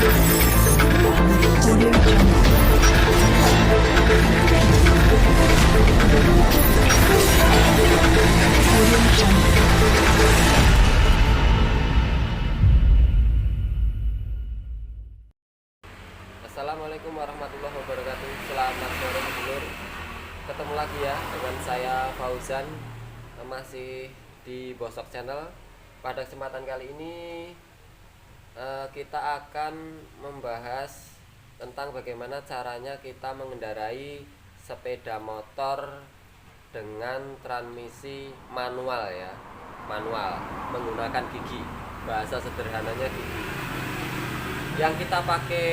Assalamualaikum warahmatullahi wabarakatuh. Selamat sore sedulur. Ketemu lagi ya dengan saya Fauzan, masih di Bosok Channel. Pada kesempatan kali ini kita akan membahas tentang bagaimana caranya kita mengendarai sepeda motor dengan transmisi manual ya. Manual menggunakan gigi. Bahasa sederhananya gigi. Yang kita pakai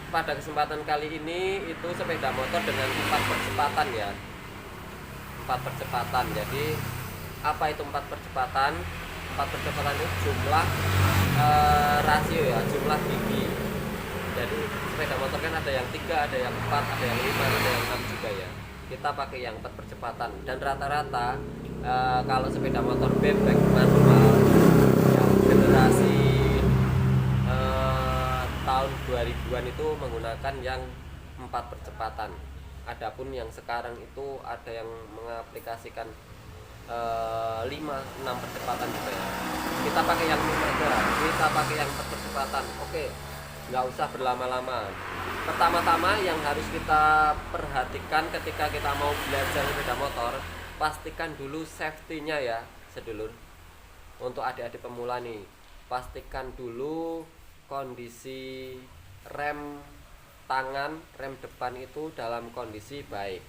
pada kesempatan kali ini itu sepeda motor dengan 4 percepatan ya. 4 percepatan. Jadi apa itu 4 percepatan? 4 percepatan itu jumlah rasio ya, jumlah gigi. Jadi sepeda motor kan ada yang 3, ada yang 4, ada yang 5, ada yang 6 juga ya. Kita pakai yang 4 percepatan dan rata-rata kalau sepeda motor bebek manual yang generasi tahun 2000-an itu menggunakan yang 4 percepatan. Adapun yang sekarang itu ada yang mengaplikasikan 5, 6 percepatan juga ya. Kita pakai yang 5 aja. Kita pakai yang 4 percepatan. Oke. Nggak usah berlama-lama. Pertama-tama yang harus kita perhatikan ketika kita mau belajar sepeda motor, pastikan dulu safety-nya ya, sedulur. Untuk adik-adik pemula nih, pastikan dulu kondisi rem tangan, rem depan itu dalam kondisi baik,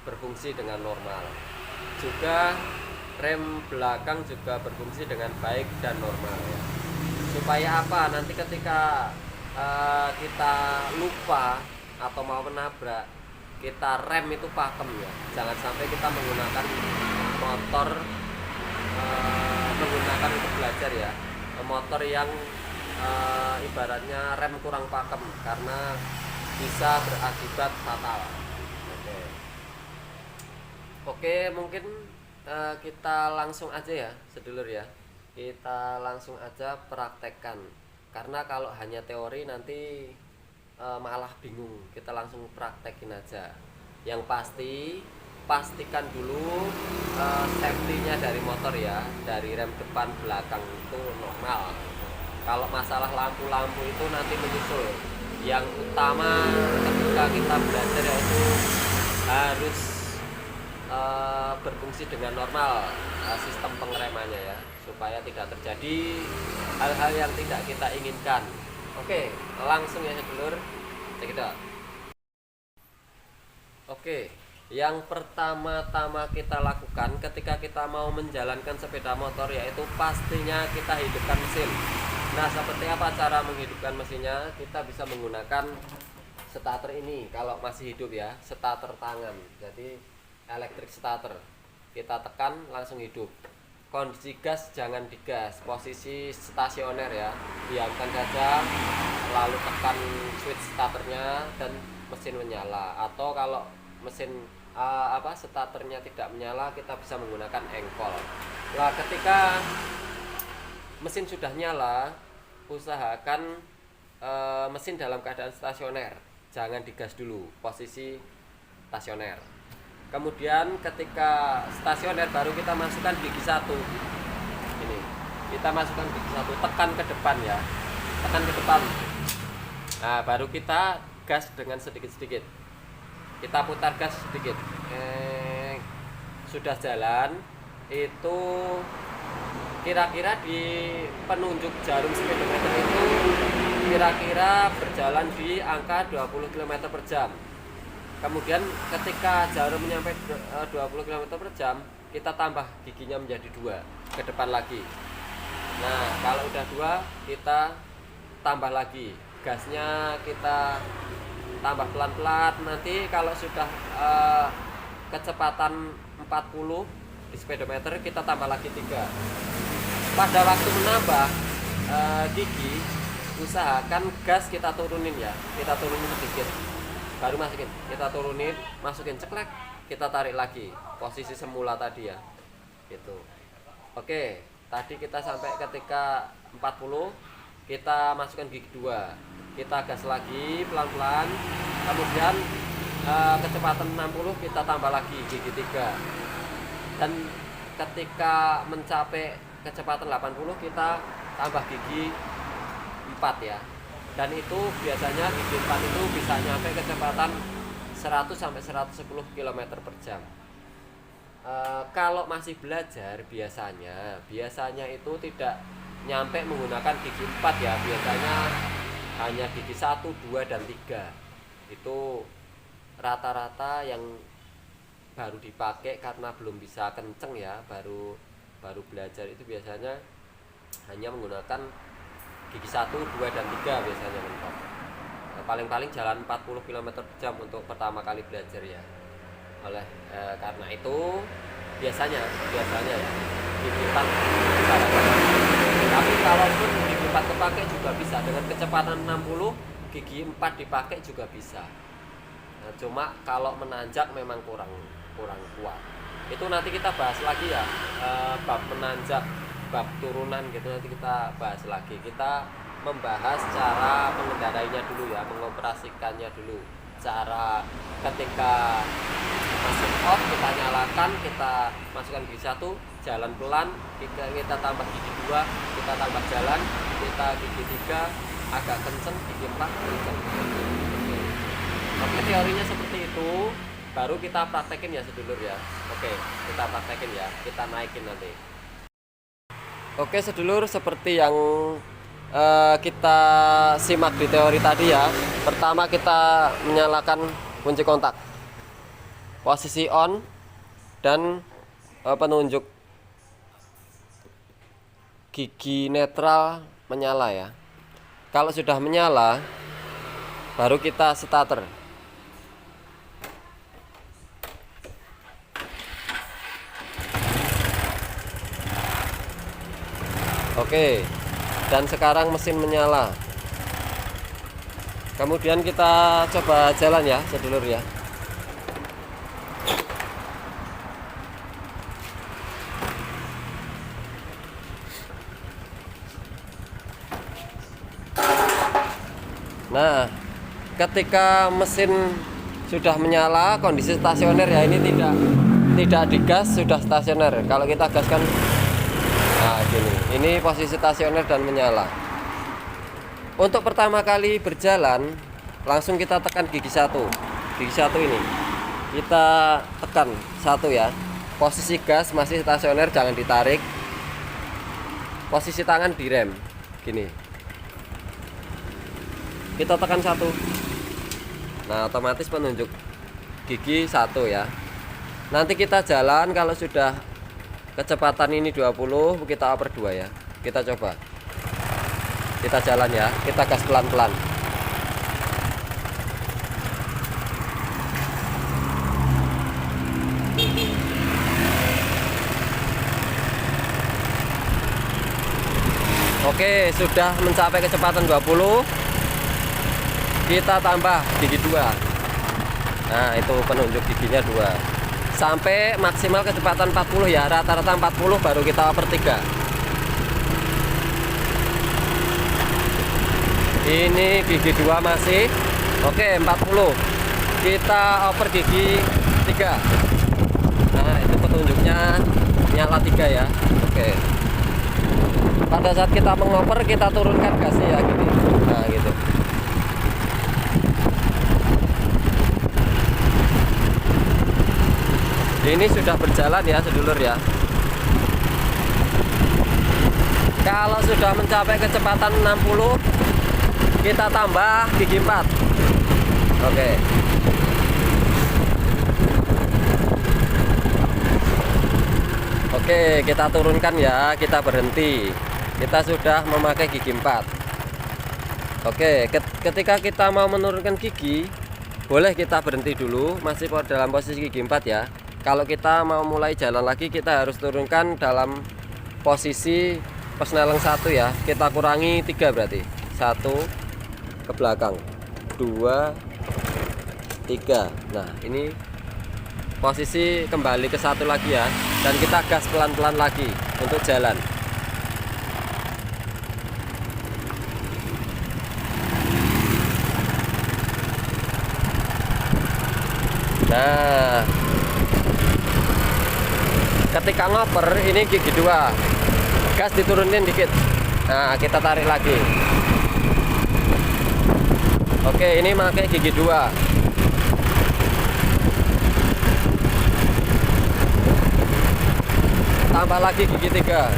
berfungsi dengan normal. Juga rem belakang juga berfungsi dengan baik dan normal ya. Supaya apa? Nanti ketika kita lupa atau mau menabrak, kita rem itu pakem ya. Jangan sampai kita menggunakan motor menggunakan untuk belajar ya, motor yang ibaratnya rem kurang pakem, karena bisa berakibat fatal. Oke, mungkin kita langsung aja ya sedulur ya, kita langsung aja praktekkan, karena kalau hanya teori nanti malah bingung. Kita langsung praktekin aja. Yang pasti pastikan dulu safety-nya dari motor ya, dari rem depan belakang itu normal. Kalau masalah lampu-lampu itu nanti menyusul. Yang utama ketika kita belajar yaitu harus berfungsi dengan normal sistem pengeremannya ya, supaya tidak terjadi hal-hal yang tidak kita inginkan. Oke, langsung ya sedulur. Cek it out. Oke, yang pertama-tama kita lakukan ketika kita mau menjalankan sepeda motor yaitu pastinya kita hidupkan mesin. Nah, seperti apa cara menghidupkan mesinnya? Kita bisa menggunakan starter ini kalau masih hidup ya, starter tangan. Jadi elektrik starter. Kita tekan langsung hidup. Kondisi gas jangan digas, posisi stasioner ya. Diamkan saja, lalu tekan switch starternya dan mesin menyala. Atau kalau mesin starternya tidak menyala, kita bisa menggunakan engkol. Nah, ketika mesin sudah nyala, usahakan mesin dalam keadaan stasioner, jangan digas dulu, posisi stasioner. Kemudian ketika stasioner baru kita masukkan gigi 1. Ini, kita masukkan gigi 1, tekan ke depan ya, tekan ke depan. Nah, baru kita gas dengan sedikit-sedikit. Kita putar gas sedikit. Sudah jalan itu. Kira-kira di penunjuk jarum speedometer itu kira-kira berjalan di angka 20 km per jam. Kemudian ketika jarum mencapai 20 km per jam, kita tambah giginya menjadi 2 ke depan lagi. Nah, kalau udah 2, kita tambah lagi. Gasnya kita tambah pelan-pelan. Nanti kalau sudah kecepatan 40 di speedometer, kita tambah lagi 3. Pada waktu menambah gigi, usahakan gas kita turunin ya, kita turunin sedikit, baru masukin. Kita turunin, masukin, ceklek, kita tarik lagi posisi semula tadi ya, gitu. Oke, tadi kita sampai ketika 40, kita masukkan gigi 2, kita gas lagi pelan-pelan, kemudian kecepatan 60 kita tambah lagi gigi 3, dan ketika mencapai kecepatan 80 kita tambah gigi 4 ya. Dan itu biasanya gigi 4 itu bisa nyampe kecepatan 100 sampai 110 km per jam. Kalau masih belajar biasanya itu tidak nyampe menggunakan gigi 4 ya, biasanya hanya gigi 1, 2, dan 3. Itu rata-rata yang baru dipakai karena belum bisa kenceng ya, baru belajar itu biasanya hanya menggunakan gigi 1, 2, dan 3 biasanya mentok. Paling-paling jalan 40 km per jam untuk pertama kali belajar ya. Karena itu biasanya ya gigi 4 bisa. Tapi kalaupun gigi 4 kepakai juga bisa, dengan kecepatan 60 gigi 4 dipakai juga bisa. Nah, cuma kalau menanjak memang kurang kuat. Itu nanti kita bahas lagi ya, bab menanjak, bab turunan gitu nanti kita bahas lagi. Kita membahas cara mengendarainya dulu ya, mengoperasikannya dulu. Cara ketika masuk off kita nyalakan, kita masukkan gigi 1, jalan pelan, kita tambah gigi 2, kita tambah jalan, kita gigi 3 agak kenceng, gigi 4 kenceng. Oke, teorinya seperti itu, baru kita praktekin ya sedulur ya. Oke, kita praktekin ya, kita naikin nanti. Oke sedulur, seperti yang kita simak di teori tadi ya. Pertama kita menyalakan kunci kontak, posisi on, dan penunjuk gigi netral menyala ya. Kalau sudah menyala, baru kita starter. Oke, dan sekarang mesin menyala. Kemudian kita coba jalan ya sedulur ya. Nah, ketika mesin sudah menyala, kondisi stasioner ya, ini tidak digas, sudah stasioner. Kalau kita gaskan, nah gini, ini posisi stasioner dan menyala. Untuk pertama kali berjalan, langsung kita tekan gigi 1. Gigi 1 ini kita tekan 1 ya. Posisi gas masih stasioner, jangan ditarik. Posisi tangan direm gini, kita tekan 1. Nah, otomatis penunjuk gigi 1 ya. Nanti kita jalan, kalau sudah kecepatan ini 20, kita oper 2 ya. Kita coba, kita jalan ya, kita gas pelan-pelan. Oke, sudah mencapai kecepatan 20, kita tambah gigi 2. Nah, itu penunjuk giginya 2 sampai maksimal kecepatan 40 ya, rata-rata 40, baru kita oper 3. Ini gigi 2 masih oke, 40, kita oper gigi 3. Nah, itu petunjuknya nyala 3 ya. Oke, pada saat kita mengoper, kita turunkan gasnya ya gini. Nah gitu. Ini sudah berjalan ya sedulur ya. Kalau sudah mencapai kecepatan 60, kita tambah gigi 4. Oke. Oke, kita turunkan ya, kita berhenti. Kita sudah memakai gigi 4. Oke, ketika kita mau menurunkan gigi, boleh kita berhenti dulu, masih dalam posisi gigi 4 ya. Kalau kita mau mulai jalan lagi, kita harus turunkan dalam posisi persneleng 1 ya. Kita kurangi 3 berarti. 1 ke belakang, 2, 3. Nah, ini posisi kembali ke 1 lagi ya. Dan kita gas pelan-pelan lagi untuk jalan. Nah, ketika ngoper ini gigi 2, gas diturunin dikit. Nah, kita tarik lagi. Oke, ini pakai gigi 2. Tambah lagi gigi 3.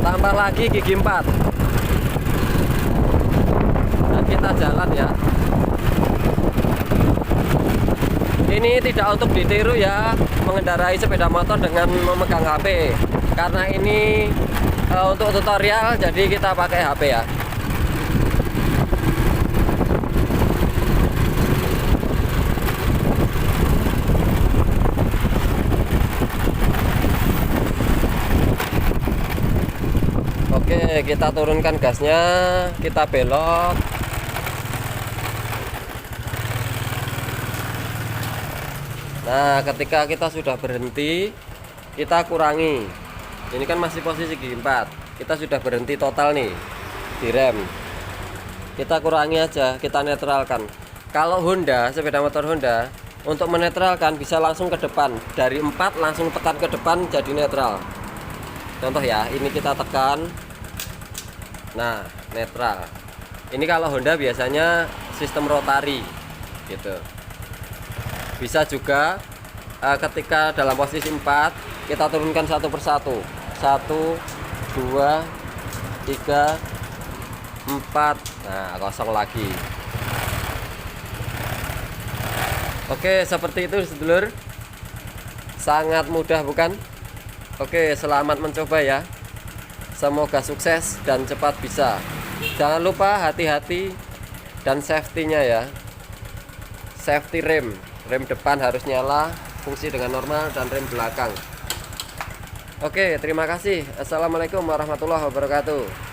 Tambah lagi gigi 4. Dan kita jalan ya. Ini tidak untuk ditiru ya, mengendarai sepeda motor dengan memegang HP. Karena ini untuk tutorial, jadi kita pakai HP ya. Oke, kita turunkan gasnya, kita belok. Nah, ketika kita sudah berhenti, kita kurangi. Ini kan masih posisi gigi 4. Kita sudah berhenti total nih di rem. Kita kurangi aja, kita netralkan. Kalau Honda, sepeda motor Honda, untuk menetralkan bisa langsung ke depan. Dari 4 langsung tekan ke depan jadi netral. Contoh ya, ini kita tekan. Nah, netral. Ini kalau Honda biasanya sistem rotari gitu. Bisa juga ketika dalam posisi 4 kita turunkan satu persatu. 1, 2, 3, 4. Nah, kosong lagi. Oke, seperti itu sedulur. Sangat mudah bukan? Oke, selamat mencoba ya. Semoga sukses dan cepat bisa. Jangan lupa hati-hati dan safety-nya ya. Safety rem. Rem depan harus nyala, fungsi dengan normal, dan rem belakang. Oke, terima kasih. Assalamualaikum warahmatullahi wabarakatuh.